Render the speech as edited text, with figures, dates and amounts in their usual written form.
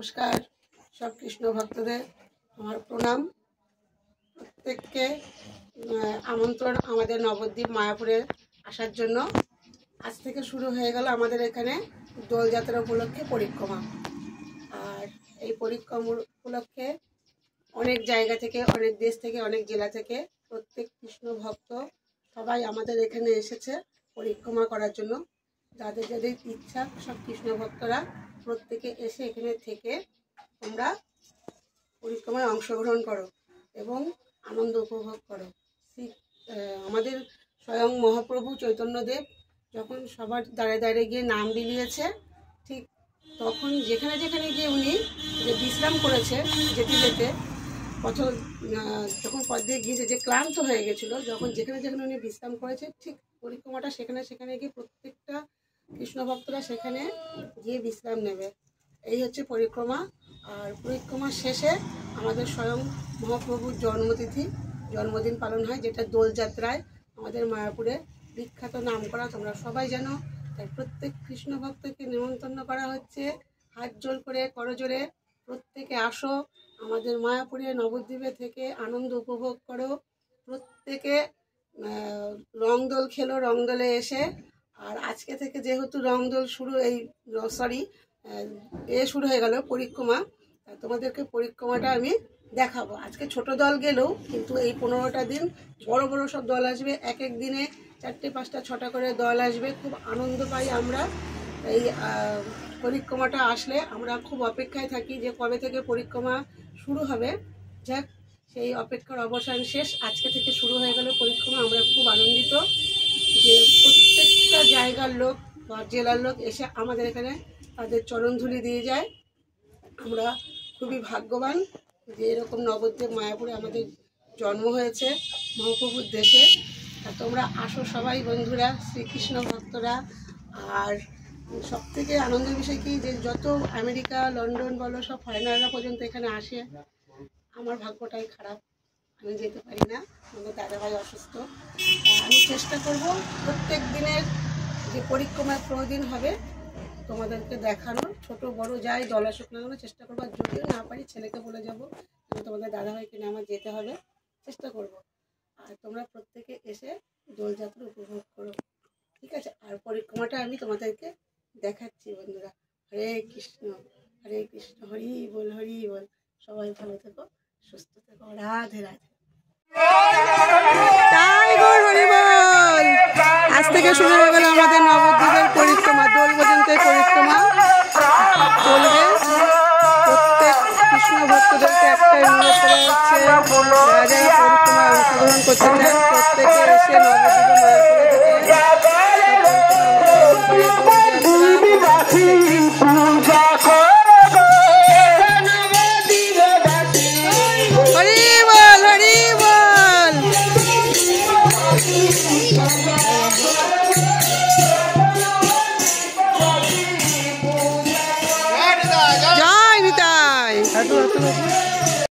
নমস্কার সব কৃষ্ণ ভক্তদের আমার প্রণাম। প্রত্যেককে আমন্ত্রণ আমাদের নবদ্বীপ মায়াপুরে আসার জন্য। আজ থেকে শুরু হয়ে গেল আমাদের এখানে দোলযাত্রা উপলক্ষে পরিক্রমা। আর এই পরিক্রমা উপলক্ষে অনেক জায়গা থেকে, অনেক দেশ থেকে, অনেক জেলা থেকে প্রত্যেক কৃষ্ণ ভক্ত সবাই আমাদের এখানে এসেছে পরিক্রমা করার জন্য। যাদের যাদের ইচ্ছা সব কৃষ্ণ ভক্তরা প্রত্যেকে এসে এখানে থেকে তোমরা পরিক্রমায় অংশগ্রহণ করো এবং আনন্দ উপভোগ করো। আমাদের স্বয়ং মহাপ্রভু চৈতন্যদেব যখন সবার দাঁড়ে দাঁড়িয়ে গিয়ে নাম বিলিয়েছে, ঠিক তখন যেখানে যেখানে গিয়ে উনি যে বিশ্রাম করেছে যেতে যেতে বছর যখন পথ দিয়ে গিয়েছে, যে ক্লান্ত হয়ে গেছিলো, যখন যেখানে যেখানে উনি বিশ্রাম করেছে ঠিক পরিক্রমাটা সেখানে সেখানে গিয়ে প্রত্যেকটা কৃষ্ণ ভক্তরা সেখানে গিয়ে বিশ্রাম নেবে। এই হচ্ছে পরিক্রমা। আর পরিক্রমার শেষে আমাদের স্বয়ং মহাপ্রভুর জন্মদিন পালন হয়, যেটা দোলযাত্রায় আমাদের মায়াপুরে বিখ্যাত নাম করা, তোমরা সবাই জানো। তাই প্রত্যেক কৃষ্ণ ভক্তকে নিমন্ত্রণ করা হচ্ছে, হাত জোড় করে করজোড়ে প্রত্যেকে আসো আমাদের মায়াপুরে নবদ্বীপে থেকে আনন্দ উপভোগ করো। প্রত্যেকে রংদোল খেলো, রংদোলে এসে। আর আজকে থেকে যেহেতু রংদোল শুরু, শুরু হয়ে গেল পরিক্রমা, তোমাদেরকে পরিক্রমাটা আমি দেখাবো। আজকে ছোট দল গেলেও কিন্তু এই 15টা দিন বড় বড় সব দল আসবে, এক এক দিনে 4টে 5টা 6টা করে দল আসবে। খুব আনন্দ পাই আমরা এই পরিক্রমাটা আসলে। আমরা খুব অপেক্ষায় থাকি যে কবে থেকে পরিক্রমা শুরু হবে। যাক, সেই অপেক্ষার অবসান শেষ, আজকে থেকে শুরু হয়ে গেল পরিক্রমা। আমরা খুব আনন্দিত যে প্রত্যেকটা জায়গার লোক বা জেলার লোক এসে আমাদের এখানে তাদের চরণধুলি দিয়ে যায়। আমরা খুবই ভাগ্যবান যে এরকম নবদ্বীপ মায়াপুরে আমাদের জন্ম হয়েছে মহাপ্রভুর দেশে। তোমরা আসো সবাই বন্ধুরা, শ্রীকৃষ্ণ ভক্তরা। আর সবথেকে আনন্দের বিষয় কি, যে যত আমেরিকা, লন্ডন বলো, সব ফরেনাররা পর্যন্ত এখানে আসে। আমার ভাগ্যটাই খারাপ, আমি যেতে পারি না, আমাদের দাদাভাই অসুস্থ। আমি চেষ্টা করব প্রত্যেক দিনের যে পরিক্রমার প্রতিদিন হবে তোমাদেরকে দেখানোর, ছোট বড় যাই দল আসুক না কেন চেষ্টা করবো। যদিও না পারি ছেলেকে বলে যাবো, তোমাদের দাদাভাইকে নিয়ে আমার যেতে হবে, চেষ্টা করব। আর তোমরা প্রত্যেকে এসে দোলযাত্রা উপভোগ করো, ঠিক আছে? আর পরিক্রমাটা আমি তোমাদেরকে দেখাচ্ছি বন্ধুরা। হরে কৃষ্ণ হরি বল হরি বল। সবাই ভালো থেকো, সুস্থ থেকো, রাধে রাধে। আজ থেকে শুরু হয়ে গেল আমাদের নবদ্বীপের পরিক্রমা, দোল পর্যন্ত পরিক্রমা চলবে। প্রত্যেক কৃষ্ণ ভক্তদেরকে একটাই অনুরোধ করা হচ্ছে, যারা যারা পরিক্রমায় অংশগ্রহণ করতে চান প্রত্যেকে এসে নবদ্বীপে